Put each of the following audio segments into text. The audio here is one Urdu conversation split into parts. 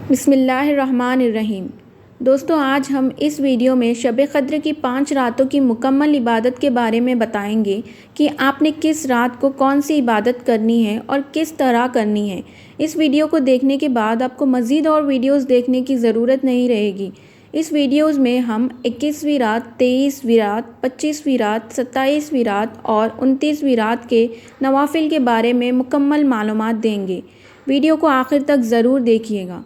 بسم اللہ الرحمن الرحیم۔ دوستوں، آج ہم اس ویڈیو میں شب قدر کی 5 راتوں کی مکمل عبادت کے بارے میں بتائیں گے کہ آپ نے کس رات کو کون سی عبادت کرنی ہے اور کس طرح کرنی ہے۔ اس ویڈیو کو دیکھنے کے بعد آپ کو مزید اور ویڈیوز دیکھنے کی ضرورت نہیں رہے گی۔ اس ویڈیوز میں ہم 21ویں رات، 23ویں رات، 25ویں رات، 27ویں رات اور 29ویں رات کے نوافل کے بارے میں مکمل معلومات دیں گے۔ ویڈیو کو آخر تک ضرور دیکھیے گا۔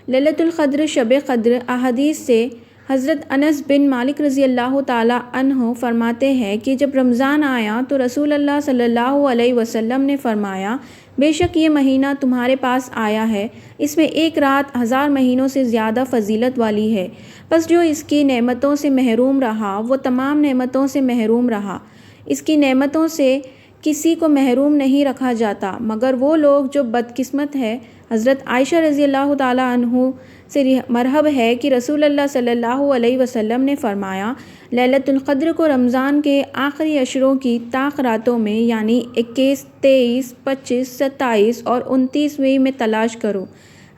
لیلۃ القدر، شب قدر، احادیث سے حضرت انس بن مالک رضی اللہ تعالی عنہ فرماتے ہیں کہ جب رمضان آیا تو رسول اللہ صلی اللہ علیہ وسلم نے فرمایا، بے شک یہ مہینہ تمہارے پاس آیا ہے، اس میں ایک رات 1000 مہینوں سے زیادہ فضیلت والی ہے، بس جو اس کی نعمتوں سے محروم رہا وہ تمام نعمتوں سے محروم رہا۔ اس کی نعمتوں سے کسی کو محروم نہیں رکھا جاتا مگر وہ لوگ جو بدقسمت ہے۔ حضرت عائشہ رضی اللہ تعالی عنہ سے مرحب ہے کہ رسول اللہ صلی اللہ علیہ وسلم نے فرمایا، لیلۃ القدر کو رمضان کے آخری عشروں کی طاق راتوں میں یعنی 21، 23، 25، 27 اور 29ویں میں تلاش کرو۔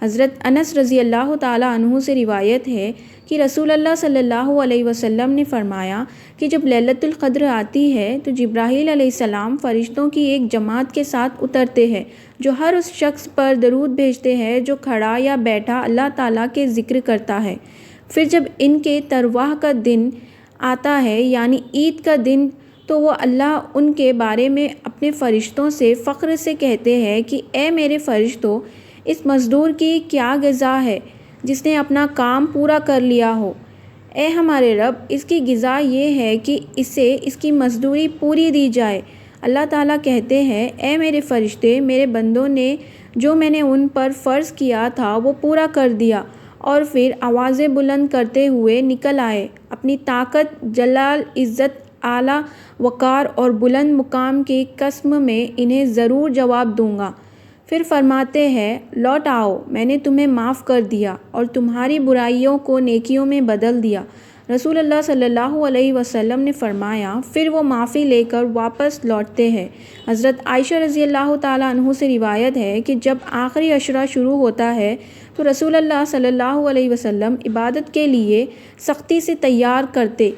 حضرت انس رضی اللہ تعالی عنہ سے روایت ہے کہ رسول اللہ صلی اللہ علیہ وسلم نے فرمایا کہ جب لیلۃ القدر آتی ہے تو جبرائیل علیہ السلام فرشتوں کی ایک جماعت کے ساتھ اترتے ہیں جو ہر اس شخص پر درود بھیجتے ہیں جو کھڑا یا بیٹھا اللہ تعالیٰ کے ذکر کرتا ہے۔ پھر جب ان کے ترواح کا دن آتا ہے یعنی عید کا دن، تو وہ اللہ ان کے بارے میں اپنے فرشتوں سے فخر سے کہتے ہیں کہ اے میرے فرشتوں، اس مزدور کی کیا غذا ہے جس نے اپنا کام پورا کر لیا ہو۔ اے ہمارے رب، اس کی غذا یہ ہے کہ اسے اس کی مزدوری پوری دی جائے۔ اللہ تعالیٰ کہتے ہیں، اے میرے فرشتے، میرے بندوں نے جو میں نے ان پر فرض کیا تھا وہ پورا کر دیا، اور پھر آوازیں بلند کرتے ہوئے نکل آئے۔ اپنی طاقت، جلال، عزت، اعلیٰ وقار اور بلند مقام کی قسم میں انہیں ضرور جواب دوں گا۔ پھر فرماتے ہیں، لوٹ آؤ، میں نے تمہیں معاف کر دیا اور تمہاری برائیوں کو نیکیوں میں بدل دیا۔ رسول اللہ صلی اللہ علیہ وسلم نے فرمایا، پھر وہ معافی لے کر واپس لوٹتے ہیں۔ حضرت عائشہ رضی اللہ تعالیٰ عنہ سے روایت ہے کہ جب آخری عشرہ شروع ہوتا ہے تو رسول اللہ صلی اللہ علیہ وسلم عبادت کے لیے سختی سے تیار کرتے،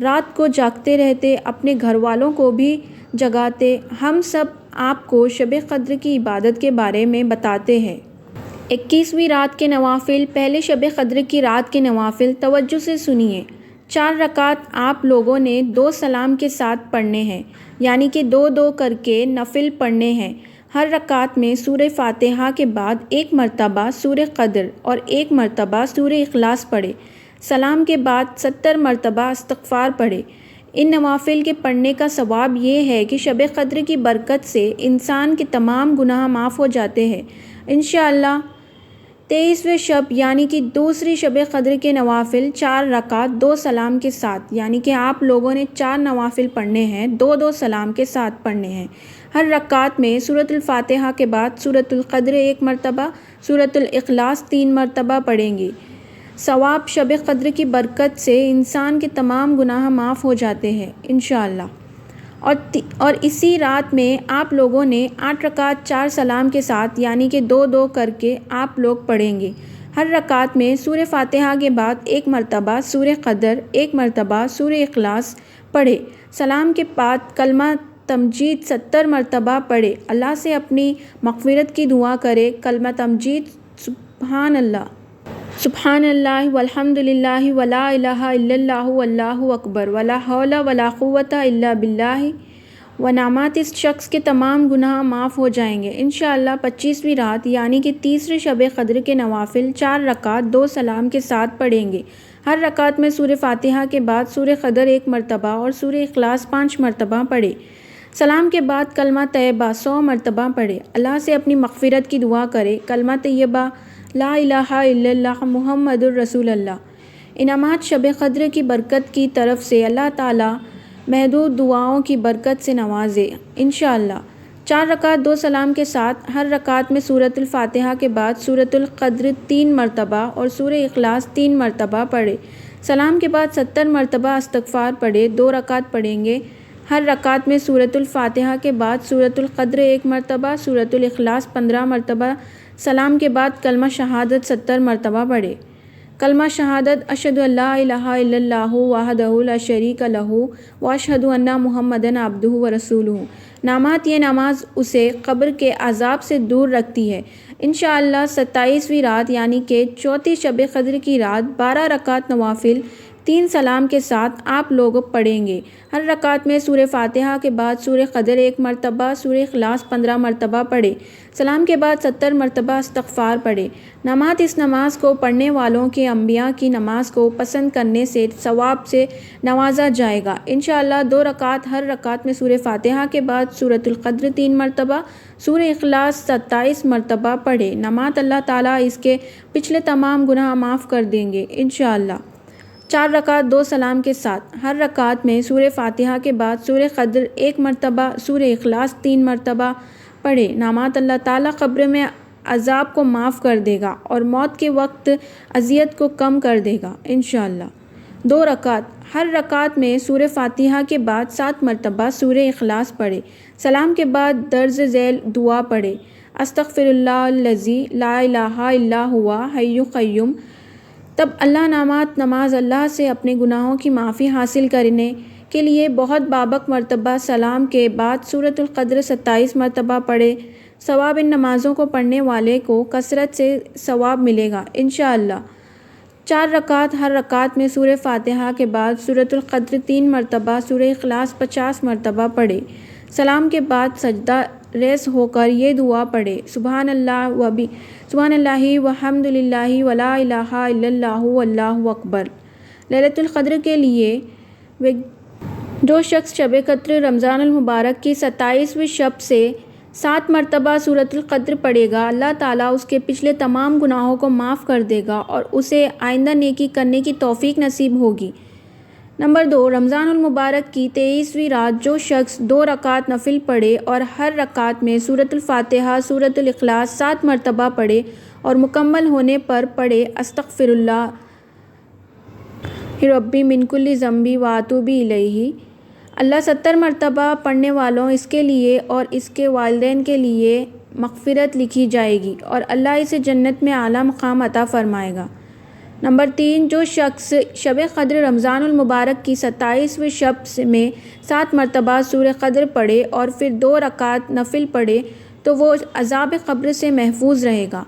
رات کو جاگتے رہتے، اپنے گھر والوں کو بھی جگاتے۔ ہم سب آپ کو شب قدر کی عبادت کے بارے میں بتاتے ہیں۔ 21ویں رات کے نوافل۔ پہلے شب قدر کی رات کے نوافل توجہ سے سنیے۔ 4 رکعت آپ لوگوں نے 2 سلام کے ساتھ پڑھنے ہیں، یعنی کہ 2 کر کے نفل پڑھنے ہیں۔ ہر رکعت میں سورہ فاتحہ کے بعد 1 مرتبہ سورہ قدر اور 1 مرتبہ سورہ اخلاص پڑھے۔ سلام کے بعد 70 مرتبہ استغفار پڑھے۔ ان نوافل کے پڑھنے کا ثواب یہ ہے کہ شب قدر کی برکت سے انسان کے تمام گناہ معاف ہو جاتے ہیں انشاءاللہ۔ 23ویں شب یعنی کہ دوسری شب قدر کے نوافل 4 رکعت 2 سلام کے ساتھ، یعنی کہ آپ لوگوں نے 4 نوافل پڑھنے ہیں، 2 سلام کے ساتھ پڑھنے ہیں۔ ہر رکعت میں سورۃ الفاتحہ کے بعد سورۃ القدر 1 مرتبہ، سورۃ الاخلاص 3 مرتبہ پڑھیں گے۔ ثواب شب قدر کی برکت سے انسان کے تمام گناہ معاف ہو جاتے ہیں انشاءاللہ۔ اور اسی رات میں آپ لوگوں نے 8 رکعت 4 سلام کے ساتھ، یعنی کہ 2 کر کے آپ لوگ پڑھیں گے۔ ہر رکعت میں سورہ فاتحہ کے بعد 1 مرتبہ سورہ قدر، 1 مرتبہ سورہ اخلاص پڑھے۔ سلام کے بعد کلمہ تمجید 70 مرتبہ پڑھے۔ اللہ سے اپنی مغفرت کی دعا کرے۔ کلمہ تمجید: سبحان اللہ، سبحان اللہ والحمد للہ ولا الہ الا اللہ واللہ اکبر ولا حول ولا قوۃ الا باللہ ونعمات۔ اس شخص کے تمام گناہ معاف ہو جائیں گے انشاءاللہ۔ 25ویں رات یعنی کہ تیسری شب قدر کے نوافل 4 رکعت 2 سلام کے ساتھ پڑھیں گے۔ ہر رکعت میں سورہ فاتحہ کے بعد سورہ قدر 1 مرتبہ اور سورہ اخلاص 5 مرتبہ پڑھے۔ سلام کے بعد کلمہ طیبہ 100 مرتبہ پڑھے۔ اللہ سے اپنی مغفرت کی دعا کرے۔ کلمہ طیبہ لا الہ الا اللہ محمد الرسول اللہ۔ انعامات: شب قدر کی برکت کی طرف سے اللہ تعالیٰ محدود دعاؤں کی برکت سے نوازے انشاءاللہ۔ 4 رکعت 2 سلام کے ساتھ ہر رکعت میں سورۃ الفاتحہ کے بعد سورۃ القدر 3 مرتبہ اور سورہ اخلاص 3 مرتبہ پڑھے۔ سلام کے بعد 70 مرتبہ استغفار پڑھے۔ 2 رکعت پڑھیں گے۔ ہر رکعت میں سورۃ الفاتحہ کے بعد سورۃ القدر 1 مرتبہ، سورۃ الاخلاص 15 مرتبہ، سلام کے بعد کلمہ شہادت 70 مرتبہ پڑھے۔ کلمہ شہادت اشہد ان لا الہ الا اللہ وحدہ لا شریک لہ واشہد ان محمدًا عبدہ ورسولہ۔ نامات یہ نماز اسے قبر کے عذاب سے دور رکھتی ہے۔ انشاءاللہ 27ویں رات یعنی کہ چوتھی شب قدر کی رات 12 رکعت نوافل 3 سلام کے ساتھ آپ لوگ پڑھیں گے۔ ہر رکعت میں سورہ فاتحہ کے بعد سورہ قدر 1 مرتبہ، سورہ اخلاص 15 مرتبہ پڑھے۔ سلام کے بعد 70 مرتبہ استغفار پڑھے۔ اس نماز کو پڑھنے والوں کے انبیاء کی نماز کو پسند کرنے سے ثواب سے نوازا جائے گا۔ انشاءاللہ 2 رکعت، ہر رکعت میں سورہ فاتحہ کے بعد سورۃ القدر 3 مرتبہ، سورہ اخلاص 27 مرتبہ پڑھے۔ اللہ تعالیٰ اس کے پچھلے تمام گناہ معاف کر دیں گے انشاءاللہ۔ 4 رکعت 2 سلام کے ساتھ، ہر رکعت میں سورہ فاتحہ کے بعد سورہ قدر 1 مرتبہ، سورہ اخلاص 3 مرتبہ پڑھے۔ اللہ تعالیٰ قبر میں عذاب کو معاف کر دے گا اور موت کے وقت اذیت کو کم کر دے گا انشاءاللہ۔ 2 رکعت، ہر رکعت میں سورہ فاتحہ کے بعد 7 مرتبہ سورہ اخلاص پڑھے۔ سلام کے بعد درج ذیل دعا پڑھے۔ استغفر اللہ الذی لا الہ الا ہوا حی قیوم۔ تب اللہ نماز اللہ سے اپنے گناہوں کی معافی حاصل کرنے کے لیے بہت بابک مرتبہ سلام کے بعد سورۃ القدر 27 مرتبہ پڑھے۔ ثواب ان نمازوں کو پڑھنے والے کو کثرت سے ثواب ملے گا انشاءاللہ۔ 4 رکعت، ہر رکعت میں سورہ فاتحہ کے بعد سورۃ القدر 3 مرتبہ، سورہ اخلاص 50 مرتبہ پڑھے۔ سلام کے بعد سجدہ ریز ہو کر یہ دعا پڑھے، سبحان اللہ والحمد للہ ولا الہ الا اللہ واللہ اکبر۔ لیلۃ القدر کے لیے جو شخص شب قدر رمضان المبارک کی 27ویں شب سے 7 مرتبہ سورۃ القدر پڑھے گا، اللہ تعالیٰ اس کے پچھلے تمام گناہوں کو معاف کر دے گا اور اسے آئندہ نیکی کرنے کی توفیق نصیب ہوگی۔ نمبر 2، رمضان المبارک کی 23ویں رات جو شخص 2 رکعت نفل پڑھے اور ہر رکعت میں سورۃ الفاتحہ، سورۃ الاخلاص 7 مرتبہ پڑھے اور مکمل ہونے پر پڑھے استغفر اللہ ربی من کل ذنب واتوب الیہ، اللہ 70 مرتبہ پڑھنے والوں اس کے لیے اور اس کے والدین کے لیے مغفرت لکھی جائے گی اور اللہ اسے جنت میں اعلیٰ مقام عطا فرمائے گا۔ نمبر 3، جو شخص شب قدر رمضان المبارک کی 27ویں شب میں 7 مرتبہ سورہ قدر پڑھے اور پھر 2 رکعت نفل پڑھے تو وہ عذاب قبر سے محفوظ رہے گا۔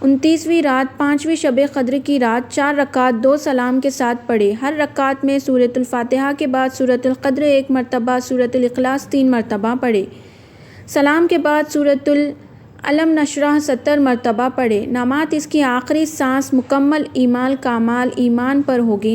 29ویں رات 5ویں شب قدر کی رات 4 رکعت 2 سلام کے ساتھ پڑھے۔ ہر رکعت میں سورۃ الفاتحہ کے بعد سورۃ القدر 1 مرتبہ، سورۃ الاخلاص 3 مرتبہ پڑھے۔ سلام کے بعد سورۃ الم نشرح 70 مرتبہ پڑھے۔ اس کی آخری سانس مکمل ایمان کامل ایمان پر ہوگی۔